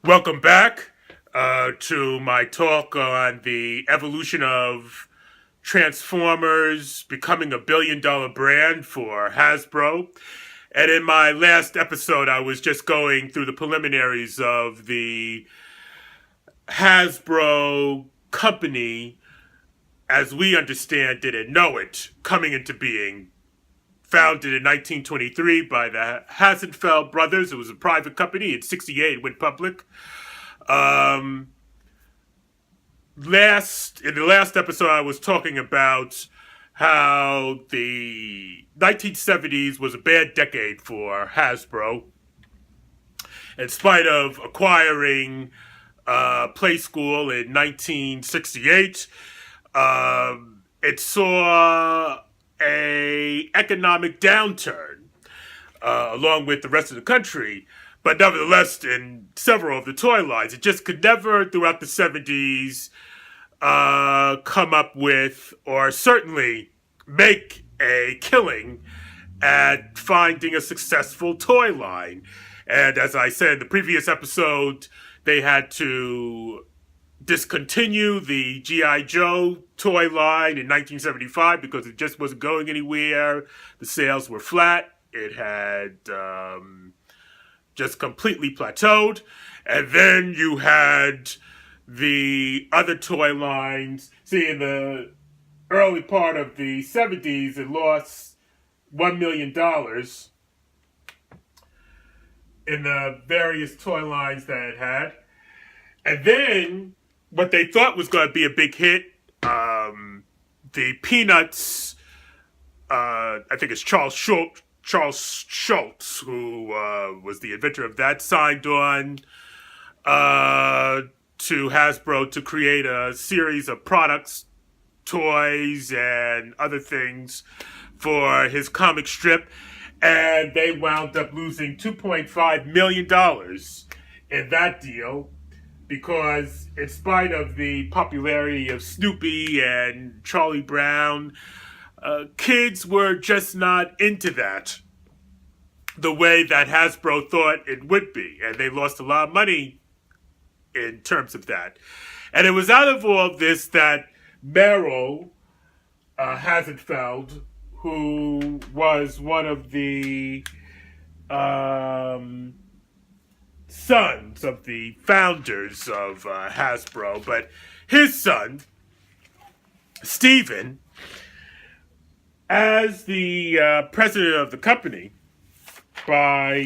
Welcome back to my talk on the evolution of Transformers becoming a $1 billion brand for Hasbro. And in my last episode, I was just going through the preliminaries of the Hasbro Company, as we understand it and know it, coming into being. Founded in 1923 by the Hassenfeld brothers. It was a private company. In 1968, it went public. In the last episode, I was talking about how the 1970s was a bad decade for Hasbro. In spite of acquiring Playskool in 1968, it saw a economic downturn along with the rest of the country. But nevertheless, in several of the toy lines, it just could never, throughout the 70s, come up with, or certainly make a killing at finding a successful toy line. And as I said in the previous episode, they had to discontinue the G.I. Joe toy line in 1975 because it just wasn't going anywhere. The sales were flat. It had just completely plateaued. And then you had the other toy lines. See, in the early part of the 70s, it lost $1 million in the various toy lines that it had. And then what they thought was going to be a big hit, the Peanuts, I think it's Charles Schultz, who was the inventor of that, signed on to Hasbro to create a series of products, toys, and other things for his comic strip. And they wound up losing $2.5 million in that deal, because in spite of the popularity of Snoopy and Charlie Brown, kids were just not into that the way that Hasbro thought it would be. And they lost a lot of money in terms of that. And it was out of all of this that Merrill Hassenfeld, who was one of the sons of the founders of Hasbro, but his son, Stephen, as the president of the company by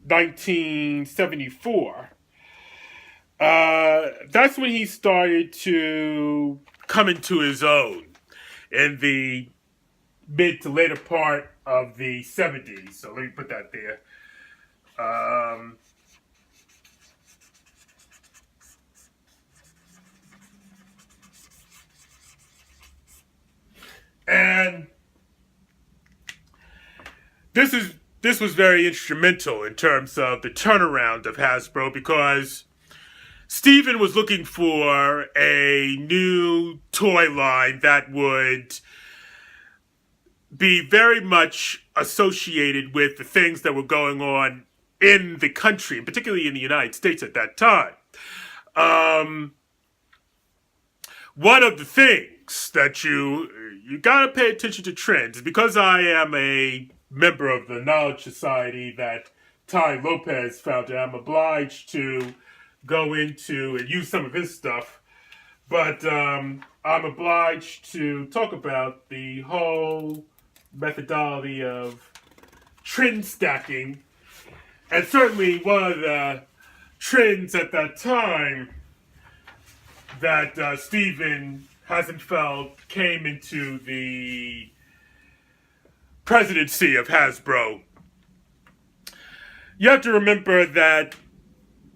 1974, that's when he started to come into his own in the mid to later part of the 70s. So let me put that there. And this was very instrumental in terms of the turnaround of Hasbro, because Steven was looking for a new toy line that would be very much associated with the things that were going on in the country, and particularly in the United States at that time. One of the things that you gotta pay attention to trends, because I am a member of the Knowledge Society that Ty Lopez founded. I'm obliged to go into and use some of his stuff, but I'm obliged to talk about the whole methodology of trend stacking. And certainly one of the trends at that time that Stephen Hassenfeld came into the presidency of Hasbro. You have to remember that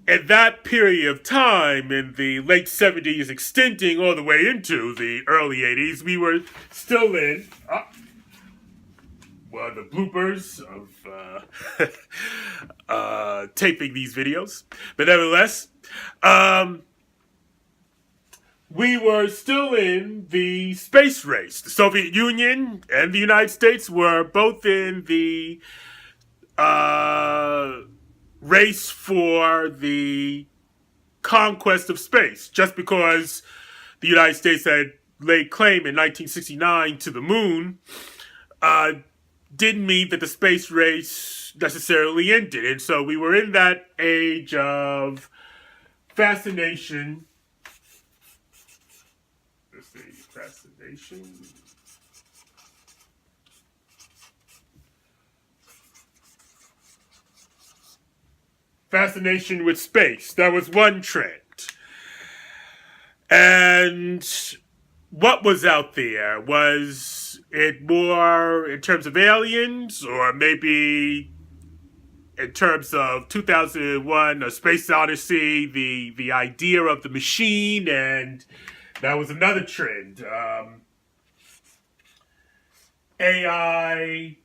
in that period of time, in the late 70s, extending all the way into the early 80s, we were still in the bloopers of taping these videos. But nevertheless, we were still in the space race. The Soviet Union and the United States were both in the uh, race for the conquest of space. Just because the United States had laid claim in 1969 to the moon, uh, didn't mean that the space race necessarily ended. And so we were in that age of fascination. Let's see, fascination. Fascination with space. That was one trend. And what was out there? Was it more in terms of aliens, or maybe in terms of 2001, A Space Odyssey, the idea of the machine? And that was another trend. AI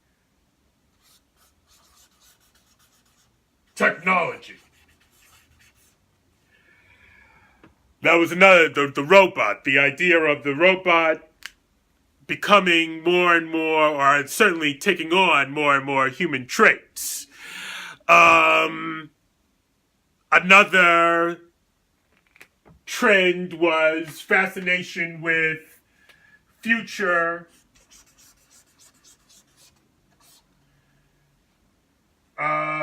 technology. That was another, the robot, the idea of the robot becoming more and more, or certainly taking on more and more human traits. Another trend was fascination with future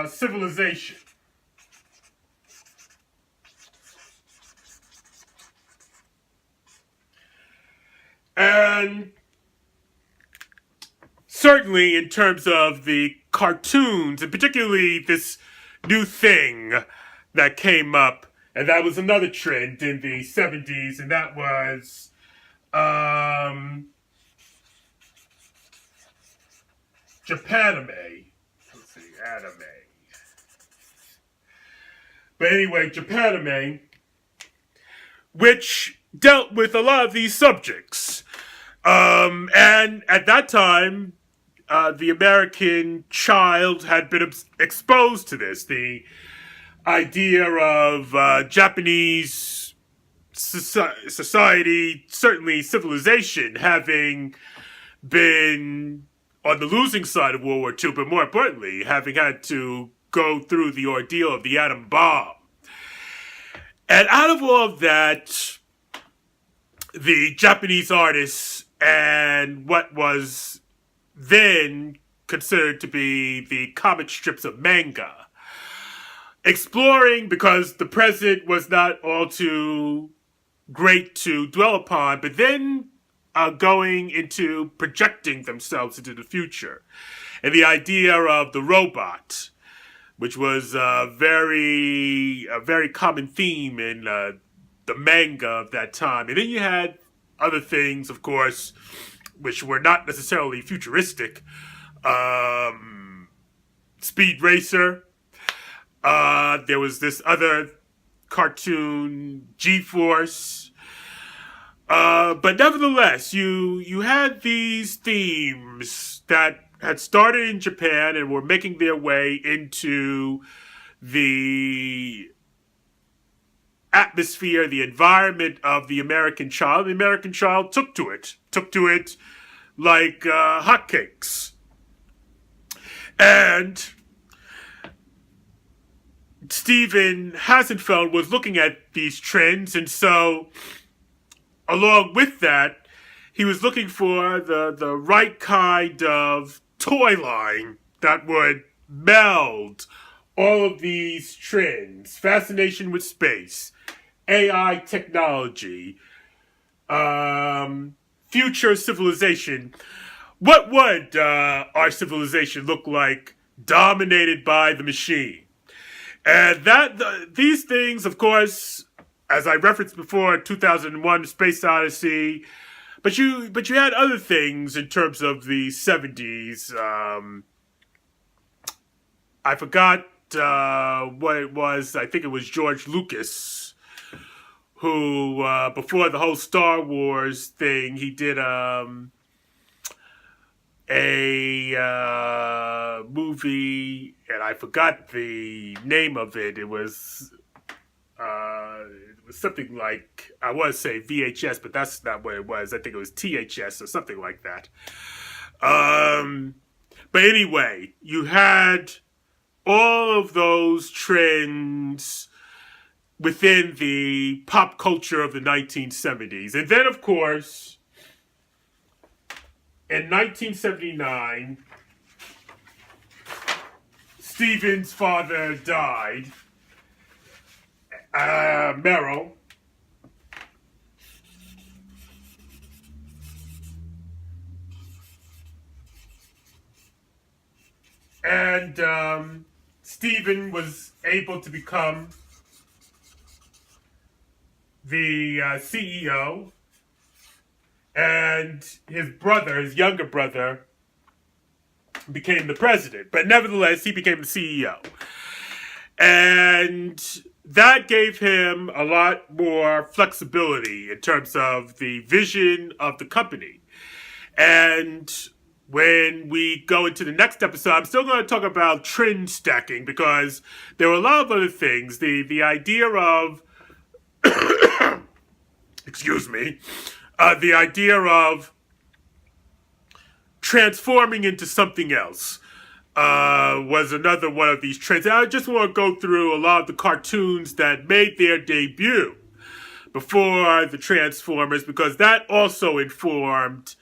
civilization. And certainly in terms of the cartoons, and particularly this new thing that came up, and that was another trend in the 70s, and that was Japanime. Let's see, anime. But anyway, Japanime, which dealt with a lot of these subjects. And at that time, the American child had been exposed to this. The idea of Japanese society, certainly civilization, having been on the losing side of World War II, but more importantly, having had to go through the ordeal of the atom bomb. And out of all of that, the Japanese artists and what was then considered to be the comic strips of manga, exploring, because the present was not all too great to dwell upon, but then going into projecting themselves into the future. And the idea of the robot, which was a very common theme in the manga of that time. And then you had other things, of course, which were not necessarily futuristic. Speed Racer. There was this other cartoon, G-Force. But nevertheless, you had these themes that had started in Japan and were making their way into the atmosphere, the environment of the American child. The American child took to it like hotcakes. And Stephen Hassenfeld was looking at these trends, and so along with that, he was looking for the right kind of toy line that would meld all of these trends: fascination with space, AI technology, future civilization. What would our civilization look like dominated by the machine? And these things, of course, as I referenced before, 2001: Space Odyssey. But you had other things in terms of the 70s. I forgot what it was. I think it was George Lucas who, before the whole Star Wars thing, he did a movie, and I forgot the name of it. It was something like, I want to say VHS, but that's not what it was. I think it was THS or something like that. But anyway, you had all of those trends within the pop culture of the 1970s. And then, of course, in 1979, Steven's father died, Merrill. And Steven was able to become the CEO, and his brother, his younger brother, became the president. But nevertheless, he became the CEO. And that gave him a lot more flexibility in terms of the vision of the company. And when we go into the next episode, I'm still going to talk about trend stacking because there were a lot of other things. The idea of, excuse me, the idea of transforming into something else was another one of these trends. And I just want to go through a lot of the cartoons that made their debut before the Transformers, because that also informed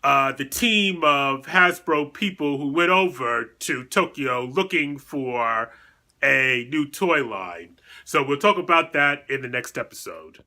the team of Hasbro people who went over to Tokyo looking for a new toy line. So we'll talk about that in the next episode.